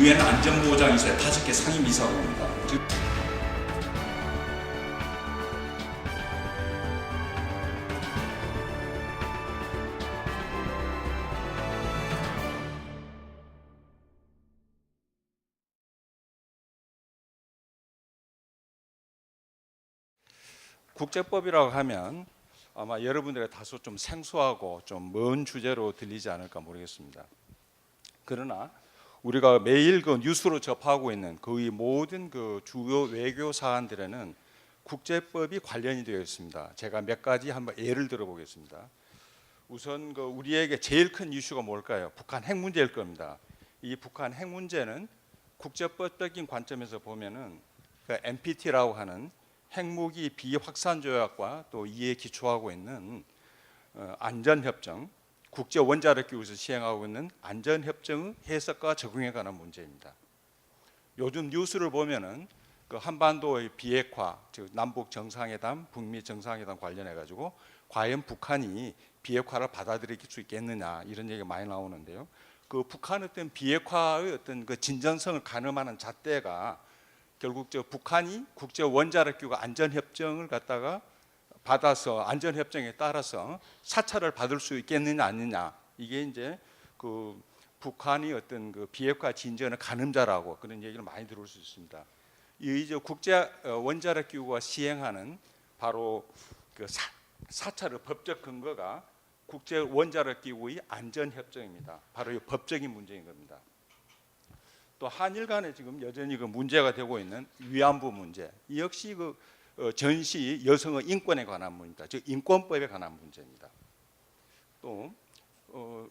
유엔 안전보장이사의 5개 상임이사국입니다. 국제법이라고 하면 아마 여러분들의 다소 좀 생소하고 좀 먼 주제로 들리지 않을까 모르겠습니다. 그러나 우리가 매일 그 뉴스로 접하고 있는 거의 모든 그 주요 외교 사안들에는 국제법이 관련이 되어 있습니다. 제가 몇 가지 한번 예를 들어 보겠습니다. 우선 그 우리에게 제일 큰 이슈가 뭘까요? 북한 핵 문제일 겁니다. 이 북한 핵 문제는 국제법적인 관점에서 보면은 그 NPT라고 하는 핵무기 비확산 조약과 또 이에 기초하고 있는 안전협정, 국제 원자력 기구에서 시행하고 있는 안전협정의 해석과 적용에 관한 문제입니다. 요즘 뉴스를 보면은 그 한반도의 비핵화, 즉 남북 정상회담, 북미 정상회담 관련해 가지고 과연 북한이 비핵화를 받아들일 수 있겠느냐 이런 얘기가 많이 나오는데요. 그 북한의 어떤 비핵화의 어떤 그 진전성을 가늠하는 잣대가 결국 저 북한이 국제 원자력 기구 안전협정을 갖다가 받아서 안전협정에 따라서 사찰을 받을 수 있겠느냐 아니냐, 이게 이제 그 북한이 어떤 그 비핵화 진전의 가늠자라고 그런 얘기를 많이 들을 수 있습니다. 이 이제 국제 원자력 기구가 시행하는 바로 그 사찰의 법적 근거가 국제 원자력 기구의 안전협정입니다. 바로 이 법적인 문제인 겁니다. 또 한일 간에 지금 여전히 그 문제가 되고 있는 위안부 문제, 이 역시 그 전시 여성의 인권에 관한 문제입니다. 즉 인권법에 관한 문제입니다. 또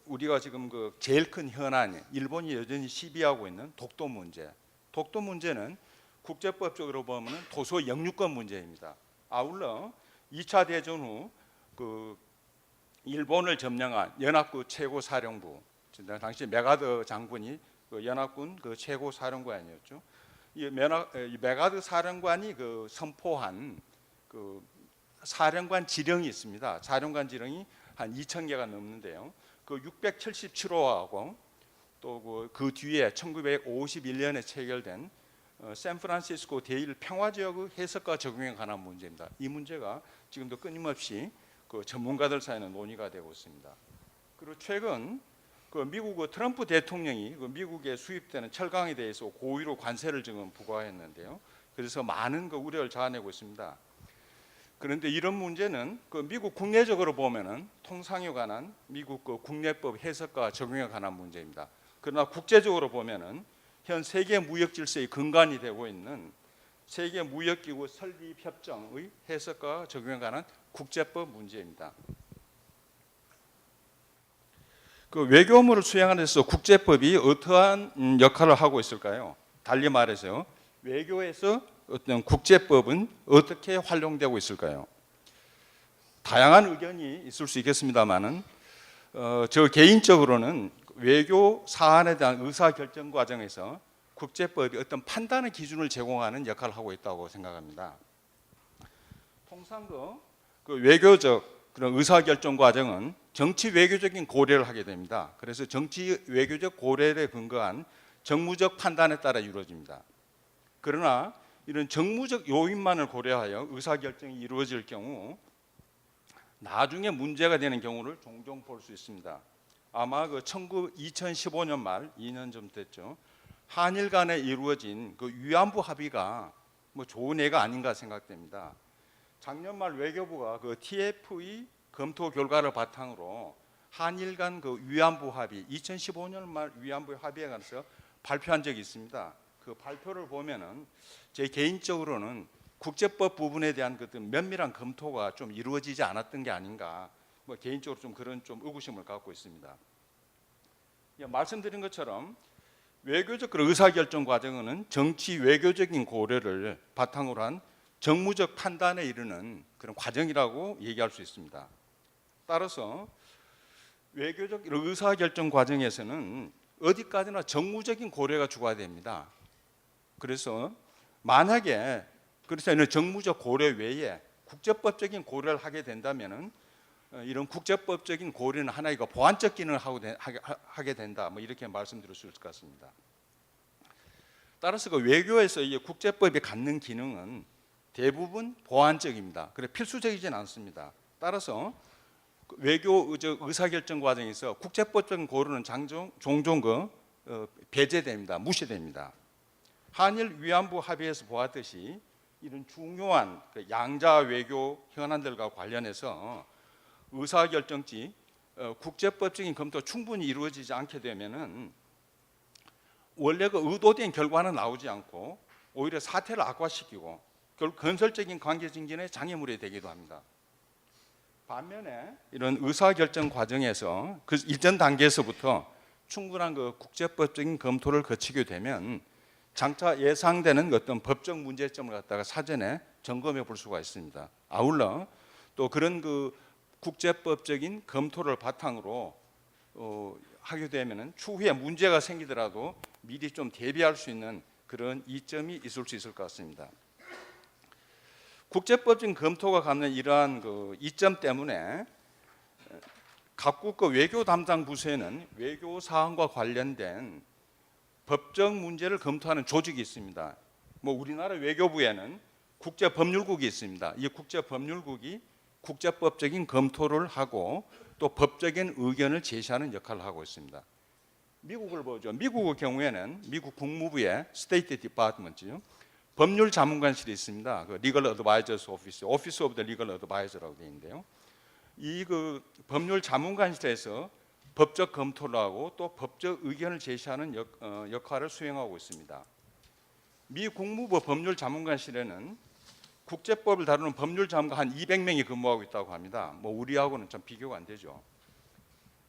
우리가 지금 그 제일 큰 현안이 일본이 여전히 시비하고 있는 독도 문제. 독도 문제는 국제법적으로 보면 도서 영유권 문제입니다. 아울러 2차 대전 후 그 일본을 점령한 연합군 최고 사령부, 당시 메가더 장군이 그 연합군 그 최고 사령관이었죠. 이 메가더 사령관이 그 선포한 그 사령관 지령이 있습니다. 사령관 지령이 한 2,000개가 넘는데요. 그 677호하고 또 그 뒤에 1951년에 체결된 샌프란시스코 대일 평화 지역의 해석과 적용에 관한 문제입니다. 이 문제가 지금도 끊임없이 그 전문가들 사이에는 논의가 되고 있습니다. 그리고 최근 그 미국 트럼프 대통령이 그 미국에 수입되는 철강에 대해서 고의로 관세를 지금 부과했는데요. 그래서 많은 그 우려를 자아내고 있습니다. 그런데 이런 문제는 그 미국 국내적으로 보면은 통상에 관한 미국 그 국내법 해석과 적용에 관한 문제입니다. 그러나 국제적으로 보면은 현 세계 무역 질서의 근간이 되고 있는 세계 무역기구 설립 협정의 해석과 적용에 관한 국제법 문제입니다. 그 외교업무를 수행하는 데서 국제법이 어떠한 역할을 하고 있을까요? 달리 말해서 외교에서 어떤 국제법은 어떻게 활용되고 있을까요? 다양한 의견이 있을 수 있겠습니다만은 저 개인적으로는 외교 사안에 대한 의사결정 과정에서 국제법이 어떤 판단의 기준을 제공하는 역할을 하고 있다고 생각합니다. 통상 그 외교적 그런 의사결정 과정은 정치 외교적인 고려를 하게 됩니다. 그래서 정치 외교적 고려에 근거한 정무적 판단에 따라 이루어집니다. 그러나 이런 정무적 요인만을 고려하여 의사결정이 이루어질 경우 나중에 문제가 되는 경우를 종종 볼 수 있습니다. 아마 그 2015년 말 2년 좀 됐죠. 한일 간에 이루어진 그 위안부 합의가 뭐 좋은 예가 아닌가 생각됩니다. 작년 말 외교부가 그 TF의 검토 결과를 바탕으로 한일 간 그 위안부 합의, 2015년 말 위안부 합의에 관해서 발표한 적이 있습니다. 그 발표를 보면은 제 개인적으로는 국제법 부분에 대한 그 면밀한 검토가 좀 이루어지지 않았던 게 아닌가, 뭐 개인적으로 좀 그런 좀 의구심을 갖고 있습니다. 말씀드린 것처럼 외교적 의사결정 과정은 정치 외교적인 고려를 바탕으로 한 정무적 판단에 이르는 그런 과정이라고 얘기할 수 있습니다. 따라서 외교적 의사결정 과정에서는 어디까지나 정무적인 고려가 주관됩니다. 그래서 만약에 그래서 정무적 고려 외에 국제법적인 고려를 하게 된다면은 이런 국제법적인 고려는 하나의 보완적 기능을 하게 된다. 뭐 이렇게 말씀드릴 수 있을 것 같습니다. 따라서 그 외교에서 이 국제법이 갖는 기능은 대부분 보완적입니다. 그래 필수적이진 않습니다. 따라서 외교 의사결정 과정에서 국제법적인 고려는 종종 배제됩니다. 무시됩니다. 한일 위안부 합의에서 보았듯이 이런 중요한 양자 외교 현안들과 관련해서 의사결정지 국제법적인 검토 충분히 이루어지지 않게 되면은 원래 그 의도된 결과는 나오지 않고 오히려 사태를 악화시키고 결국 건설적인 관계 증진에 장애물이 되기도 합니다. 반면에 이런 의사결정 과정에서 그 일전 단계에서부터 충분한 그 국제법적인 검토를 거치게 되면 장차 예상되는 어떤 법적 문제점을 갖다가 사전에 점검해 볼 수가 있습니다. 아울러 또 그런 그 국제법적인 검토를 바탕으로 하게 되면은 추후에 문제가 생기더라도 미리 좀 대비할 수 있는 그런 이점이 있을 수 있을 것 같습니다. 국제법적인 검토가 갖는 이러한 그 이점 때문에 각국 그 외교 담당 부서에는 외교 사항과 관련된 법적 문제를 검토하는 조직이 있습니다. 뭐 우리나라 외교부에는 국제법률국이 있습니다. 이 국제법률국이 국제법적인 검토를 하고 또 법적인 의견을 제시하는 역할을 하고 있습니다. 미국을 보죠. 미국의 경우에는 미국 국무부의 스테이트 디파트먼트 법률 자문관실이 있습니다. 그 리걸 어드바이저스 오피스, 오피스 오브 더 리걸 어드바이저라고 되어 있는데요. 이 그 법률 자문관실에서 법적 검토를 하고 또 법적 의견을 제시하는 역할을 수행하고 있습니다. 미 국무부 법률 자문관실에는 국제법을 다루는 법률 자문관 한 200명이 근무하고 있다고 합니다. 뭐 우리하고는 좀 비교가 안 되죠.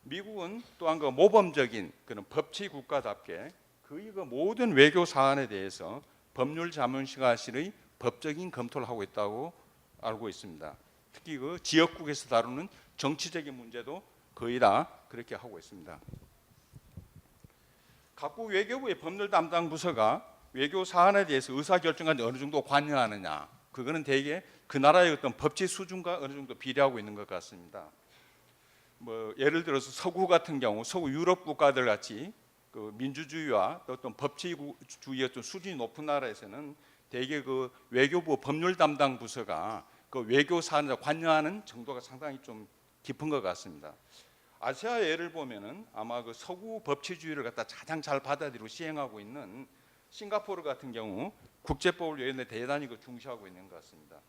미국은 또한 그 모범적인 그런 법치 국가답게 거의 그 모든 외교 사안에 대해서 법률 자문관실의 법적인 검토를 하고 있다고 알고 있습니다. 특히 그 지역국에서 다루는 정치적인 문제도 거의 다 그렇게 하고 있습니다. 각국 외교부의 법률 담당 부서가 외교 사안에 대해서 의사결정까지 어느 정도 관여하느냐, 그거는 대개 그 나라의 어떤 법치 수준과 어느 정도 비례하고 있는 것 같습니다. 뭐 예를 들어서 서구 같은 경우, 서구 유럽 국가들 같이 그 민주주의와 어떤 법치주의 어떤 수준이 높은 나라에서는 대개 그 외교부 법률 담당 부서가 그 외교 사안에 관여하는 정도가 상당히 좀 깊은 것 같습니다. 아시아 예를 보면은 아마 그 서구 법치주의를 갖다 가장 잘 받아들이고 시행하고 있는 싱가포르 같은 경우 국제법을 외우는데 대단히 그 중시하고 있는 것 같습니다.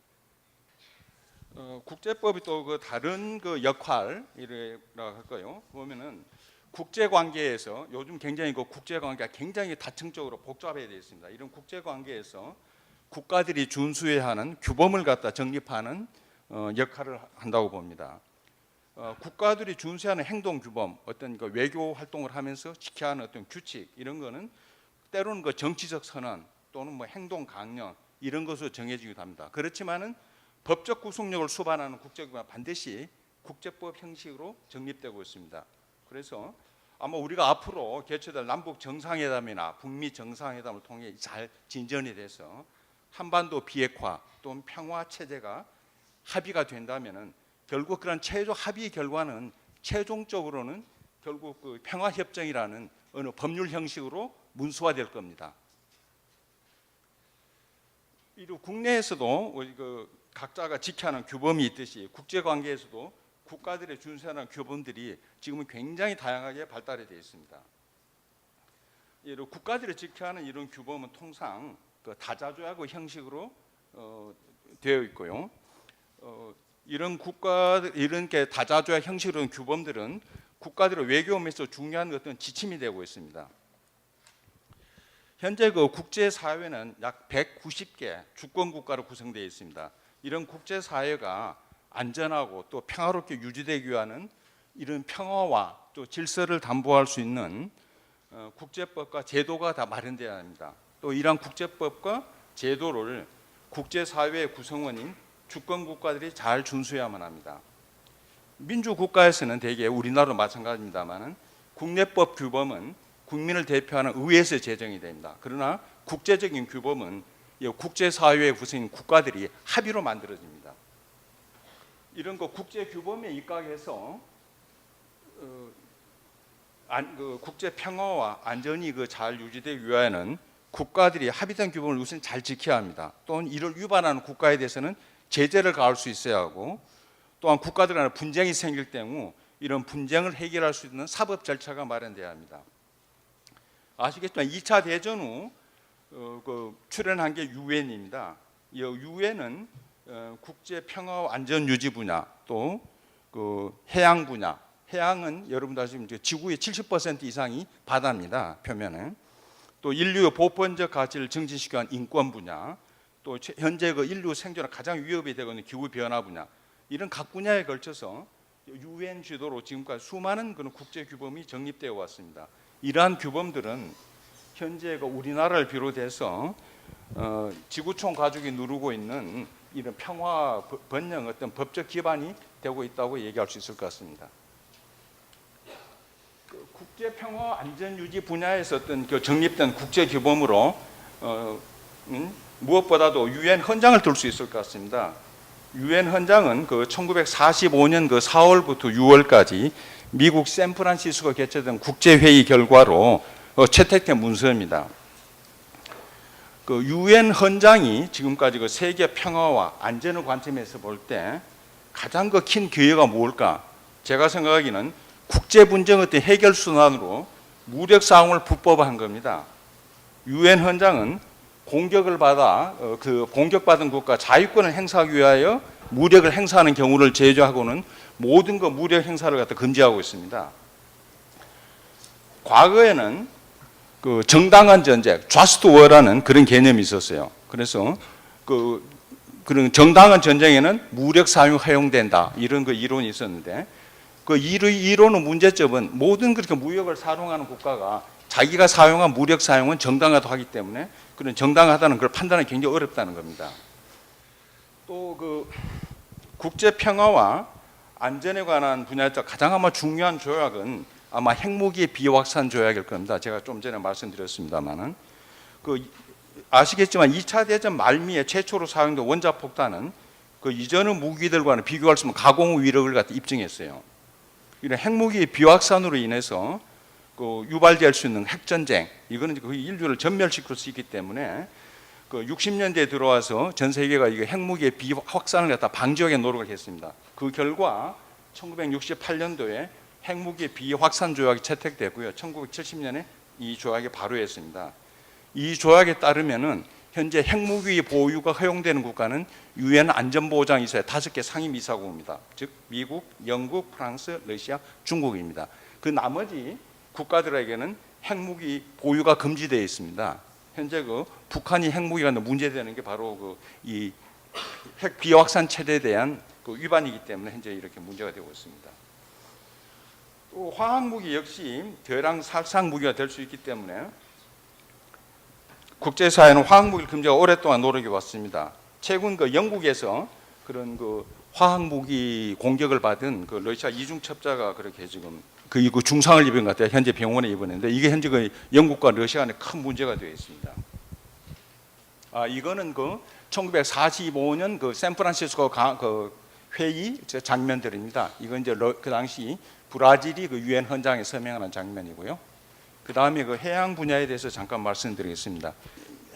국제법이 또 그 다른 그 역할이라고 할까요? 보면은 국제 관계에서 요즘 굉장히 그 국제 관계가 굉장히 다층적으로 복잡해져 있습니다. 이런 국제 관계에서 국가들이 준수해야 하는 규범을 갖다 정립하는 역할을 한다고 봅니다. 국가들이 준수하는 행동 규범, 어떤 그 외교 활동을 하면서 지켜야 하는 어떤 규칙 이런 거는 때로는 그 정치적 선언 또는 뭐 행동 강령 이런 것으로 정해지기도 합니다. 그렇지만은 법적 구속력을 수반하는 국제법은 반드시 국제법 형식으로 정립되고 있습니다. 그래서 아마 우리가 앞으로 개최될 남북 정상회담이나 북미 정상회담을 통해 잘 진전이 돼서 한반도 비핵화 또는 평화 체제가 합의가 된다면은 결국 그런 최종 합의 결과는 최종적으로는 결국 그 평화 협정이라는 어느 법률 형식으로 문서화될 겁니다. 이루 국내에서도 그 각자가 지켜야 하는 규범이 있듯이 국제 관계에서도 국가들의 준수하는 규범들이 지금은 굉장히 다양하게 발달이 되어 있습니다. 이런 국가들이 지켜야 하는 이런 규범은 통상 그 다자조약 형식으로 되어 있고요. 이런 게 다자조약 형식으로 규범들은 국가들의 외교면에서 중요한 어떤 지침이 되고 있습니다. 현재 그 국제 사회는 약 190개 주권 국가로 구성되어 있습니다. 이런 국제 사회가 안전하고 또 평화롭게 유지되기 위한 이런 평화와 또 질서를 담보할 수 있는 국제법과 제도가 다 마련되어야 합니다. 또 이러한 국제법과 제도를 국제사회의 구성원인 주권 국가들이 잘 준수해야만 합니다. 민주국가에서는 대개 우리나라도 마찬가지입니다만 국내법 규범은 국민을 대표하는 의회에서 제정이 됩니다. 그러나 국제적인 규범은 국제사회의 구성인 국가들이 합의로 만들어집니다. 이런 거 국제 규범에 입각해서 국제 평화와 안전이 잘 유지되기 위하여는 국가들이 합의된 규범을 우선 잘 지켜야 합니다. 또는 이를 위반하는 국가에 대해서는 제재를 가할 수 있어야 하고, 또한 국가들 간에 분쟁이 생길 경우 이런 분쟁을 해결할 수 있는 사법 절차가 마련돼야 합니다. 아시겠지만 2차 대전 후 출연한 게 유엔입니다. 이 유엔은 국제 평화와 안전 유지 분야, 또 해양 분야, 해양은 여러분도 아시면 지구의 70% 이상이 바다입니다. 표면에. 또 인류의 보편적 가치를 증진시키기 위한 인권 분야, 또 현재 인류 생존에 가장 위협이 되고 있는 기후 변화 분야, 이런 각 분야에 걸쳐서 유엔 주도로 지금까지 수많은 그런 국제 규범이 정립되어 왔습니다. 이러한 규범들은 현재 우리나라를 비롯해서 지구촌 가족이 누르고 있는 이런 평화 번영 어떤 법적 기반이 되고 있다고 얘기할 수 있을 것 같습니다. 국제 평화 안전 유지 분야에서 어떤 정립된 국제 규범으로 무엇보다도 유엔 헌장을 들 수 있을 것 같습니다. 유엔 헌장은 1945년 4월부터 6월까지 미국 샌프란시스코 개최된 국제 회의 결과로 채택된 문서입니다. 유엔 헌장이 지금까지 세계 평화와 안전의 관점에서 볼 때 가장 큰 기회가 뭘까? 제가 생각하기는 국제 분쟁의 어떤 해결 수단으로 무력 사용을 불법화한 겁니다. 유엔 헌장은 공격을 받아 공격받은 국가 자유권을 행사하기 위하여 무력을 행사하는 경우를 제조하고는 모든 무력 행사를 갖다 금지하고 있습니다. 과거에는 정당한 전쟁, just war라는 그런 개념이 있었어요. 그래서 그런 정당한 전쟁에는 무력 사용 허용된다 이런 이론이 있었는데, 이론의 문제점은 모든 그렇게 무력을 사용하는 국가가 자기가 사용한 무력 사용은 정당하다고 하기 때문에 그런 정당하다는 걸 판단하기 굉장히 어렵다는 겁니다. 또 국제 평화와 안전에 관한 분야에서 가장 아마 중요한 조약은 아마 핵무기 비확산 조약일 겁니다. 제가 좀 전에 말씀드렸습니다만은 아시겠지만 2차 대전 말미에 최초로 사용된 원자폭탄은 이전의 무기들과는 비교할 수 없는 가공 위력을 갖다 입증했어요. 이런 핵무기 비확산으로 인해서 유발될 수 있는 핵전쟁, 이거는 인류를 전멸시킬 수 있기 때문에 60년대에 들어와서 전 세계가 이게 핵무기의 비확산을 갖다 방지하기 위해 노력을 했습니다. 그 결과 1968년도에 핵무기 비확산 조약이 채택되고요. 1970년에 이 조약이 발효했습니다. 이 조약에 따르면은 현재 핵무기 보유가 허용되는 국가는 유엔 안전보장이사의 5개 상임이사국입니다. 즉 미국, 영국, 프랑스, 러시아, 중국입니다. 그 나머지 국가들에게는 핵무기 보유가 금지되어 있습니다. 현재 북한이 핵무기가 문제되는 게 바로 이 핵 비확산 체제에 대한 위반이기 때문에 현재 이렇게 문제가 되고 있습니다. 또 화학무기 역시 대량 살상 무기가 될 수 있기 때문에 국제사회는 화학무기를 금지하고 오랫동안 노력해 왔습니다. 최근 영국에서 그런 화학무기 공격을 받은 러시아 이중첩자가 그렇게 지금 중상을 입은 것 같아요. 현재 병원에 입었는데 이게 현재 영국과 러시아 간에 큰 문제가 되어 있습니다. 이거는 1945년 샌프란시스코 회의 장면들입니다. 이건 이제 그 당시 브라질이 유엔 헌장에 서명하는 장면이고요. 그 다음에 해양 분야에 대해서 잠깐 말씀드리겠습니다.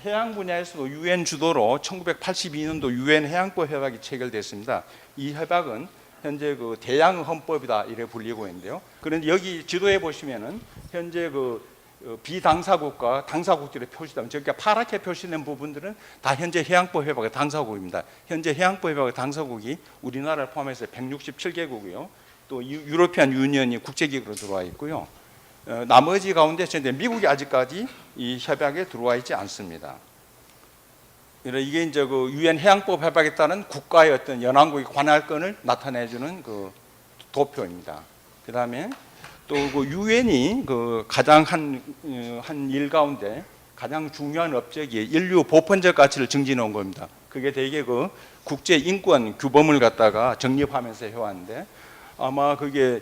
해양 분야에서도 유엔 주도로 1982년도 유엔 해양법 협약이 체결됐습니다. 이 협약은 현재 대양 헌법이다 이래 불리고 있는데요. 그런데 여기 지도에 보시면은 현재 비당사국과 당사국들의 표시다. 그러니까 파랗게 표시된 부분들은 다 현재 해양법 협약의 당사국입니다. 현재 해양법 협약의 당사국이 우리나라를 포함해서 167개국이요. 또 유로피안 유니언이 국제기구로 들어와 있고요. 나머지 가운데 미국이 아직까지 이 협약에 들어와 있지 않습니다. 이게 이제 유엔 해양법 협약에 따른 국가의 어떤 연안국의 관할권을 나타내주는 도표입니다. 그 다음에 또 유엔이 가장 한 일 가운데 가장 중요한 업적이 인류 보편적 가치를 증진해 온 겁니다. 그게 되게 국제 인권 규범을 갖다가 정립하면서 해왔는데 아마 그게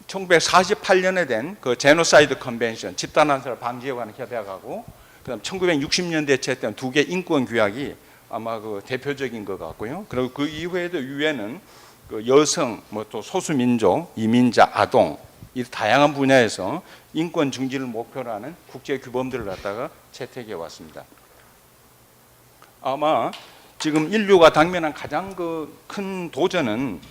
1948년에 된 제노사이드 컨벤션, 집단 암살 방지에 관한 협약하고 그다음 1960년대에 채택된 2개 인권 규약이 아마 대표적인 것 같고요. 그리고 그 이후에도 유엔은 여성, 또 소수민족, 이민자, 아동, 이 다양한 분야에서 인권 증진을 목표로 하는 국제 규범들을 갖다가 채택해 왔습니다. 아마 지금 인류가 당면한 가장 큰 도전은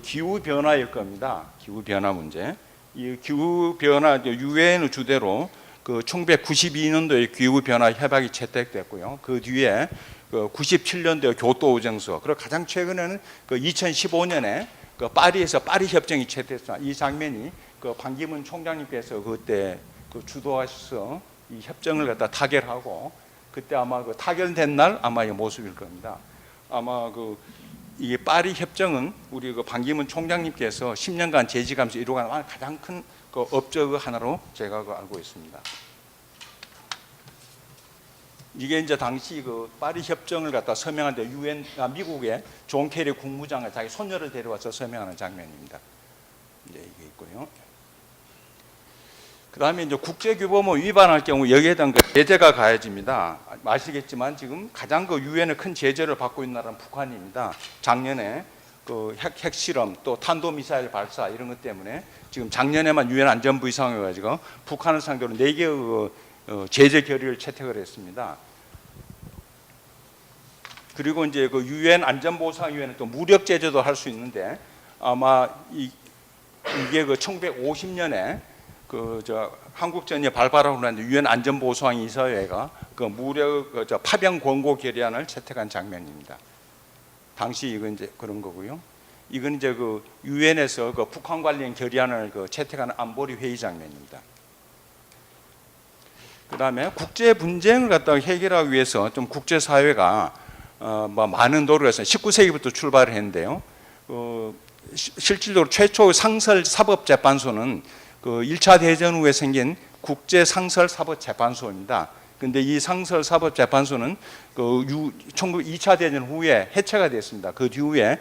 기후 변화일 겁니다. 기후 변화 문제. 이 기후 변화 유엔의 주대로 1992년도에 기후 변화 협약이 채택됐고요. 그 뒤에 97년도에 교토 오정서, 그리고 가장 최근에는 2015년에 파리에서 파리 협정이 채택됐습니다. 이 장면이 반기문 총장님께서 그때 주도하셔서 이 협정을 갖다 타결하고, 그때 아마 타결된 날 아마 이 모습일 겁니다. 아마 이 파리 협정은 우리 반기문 총장님께서 10년간 제지감서 이루어간 가장 큰 업적 하나로 제가 알고 있습니다. 이게 이제 당시 파리 협정을 갖다 서명할 때 미국의 존 케리 국무장관 자기 손녀를 데려와서 서명하는 장면입니다. 이제 이게 있고요. 그 다음에 이제 국제규범을 위반할 경우 여기에 대한 제재가 가해집니다. 아시겠지만 지금 가장 유엔의 큰 제재를 받고 있는 나라는 북한입니다. 작년에 핵실험 또 탄도미사일 발사 이런 것 때문에 지금 작년에만 유엔 안전부 이상해 가지고 북한을 상대로 4개의 제재 결의를 채택을 했습니다. 그리고 이제 유엔 안전보상위원회는 또 무력 제재도 할 수 있는데, 아마 이게 1950년에 한국전이 발발하고 난 유엔 안전보상위 이사회가 무력 파병 권고 결의안을 채택한 장면입니다. 당시 이건 이제 그런 거고요. 이건 이제 유엔에서 북한 관련 결의안을 채택하는 안보리 회의 장면입니다. 그 다음에 국제 분쟁을 갖다가 해결하기 위해서 좀 국제 사회가 많은 노력을 했어요. 19세기부터 출발을 했는데요. 실질적으로 최초의 상설 사법재판소는 1차 대전 후에 생긴 국제 상설 사법재판소입니다. 근데 이 상설 사법재판소는 2차 대전 후에 해체가 됐습니다. 그 뒤에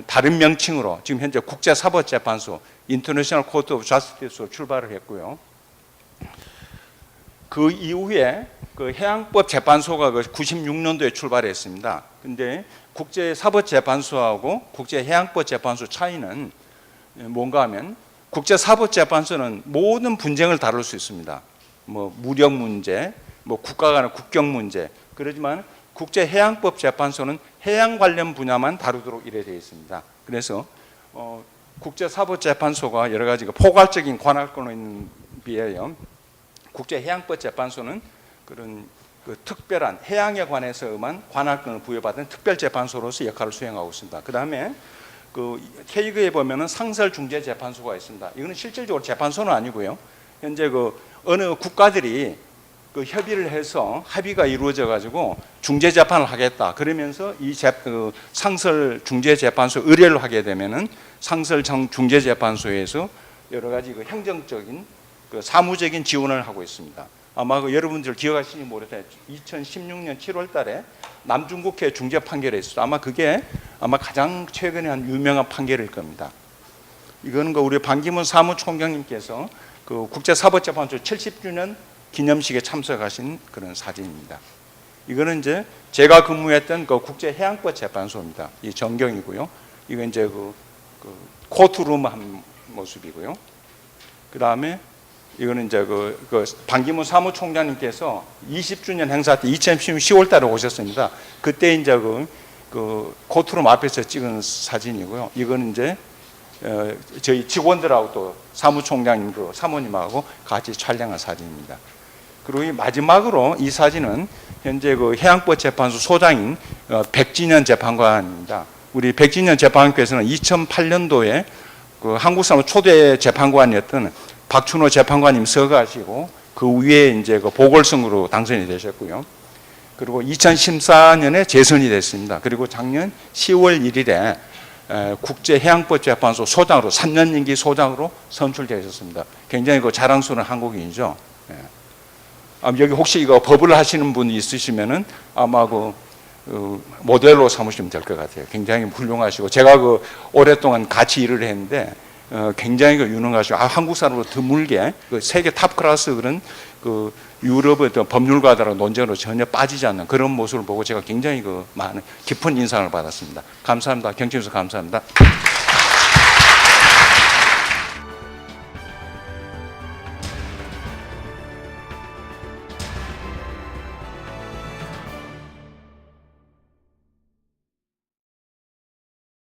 다른 명칭으로 지금 현재 국제 사법재판소 인터내셔널 코트 오브 자스티스로 출발을 했고요. 그 이후에 해양법 재판소가 96년도에 출발했습니다. 근데 국제 사법재판소하고 국제 해양법 재판소 차이는 뭔가 하면, 국제 사법재판소는 모든 분쟁을 다룰 수 있습니다. 무력 문제, 국가 간의 국경 문제. 그렇지만 국제 해양법 재판소는 해양 관련 분야만 다루도록 이래 되어 있습니다. 그래서 국제 사법재판소가 여러 가지 포괄적인 관할권에 비하여 국제 해양법 재판소는 그런 특별한 해양에 관해서만 관할권을 부여받은 특별 재판소로서 역할을 수행하고 있습니다. 그 다음에 케이그에 보면은 상설 중재 재판소가 있습니다. 이거는 실질적으로 재판소는 아니고요. 현재 어느 국가들이 협의를 해서 합의가 이루어져 가지고 중재 재판을 하겠다. 그러면서 이 상설 중재 재판소 의뢰를 하게 되면은 상설 중재 재판소에서 여러 가지 행정적인 사무적인 지원을 하고 있습니다. 아마 여러분들 기억하시는지 모르겠어요. 2016년 7월 달에 남중국해 중재 판결이 있었어요. 아마 그게 가장 최근에 한 유명한 판결일 겁니다. 이거는 우리 반기문 사무총장님께서 국제사법재판소 70주년 기념식에 참석하신 그런 사진입니다. 이거는 이제 제가 근무했던 국제해양법 재판소입니다. 이 전경이고요. 이건 이제 코트룸 한 모습이고요. 그 다음에 이거는 이제 반기문 사무총장님께서 20주년 행사 때 2010년 10월 달에 오셨습니다. 그때 이제 코트룸 앞에서 찍은 사진이고요. 이거는 이제 저희 직원들하고 또 사무총장님 사모님하고 같이 촬영한 사진입니다. 그리고 마지막으로 이 사진은 현재 해양법 재판소 소장인 백진현 재판관입니다. 우리 백진현 재판관께서는 2008년도에 한국사무 초대 재판관이었던 박춘호 재판관님 서거하시고 그 위에 이제 보궐선거로 당선이 되셨고요. 그리고 2014년에 재선이 됐습니다. 그리고 작년 10월 1일에 국제해양법 재판소 소장으로 3년 임기 소장으로 선출되셨습니다. 굉장히 자랑스러운 한국인이죠. 여기 혹시 이거 법을 하시는 분이 있으시면은 아마 모델로 삼으시면 될 것 같아요. 굉장히 훌륭하시고 제가 오랫동안 같이 일을 했는데 굉장히 유능하시고 한국 사람으로 드물게 세계 탑 클래스 그런 유럽의 법률가들하고 논쟁으로 전혀 빠지지 않는 그런 모습을 보고 제가 굉장히 많은 깊은 인상을 받았습니다. 감사합니다. 경청해 주셔서 감사합니다.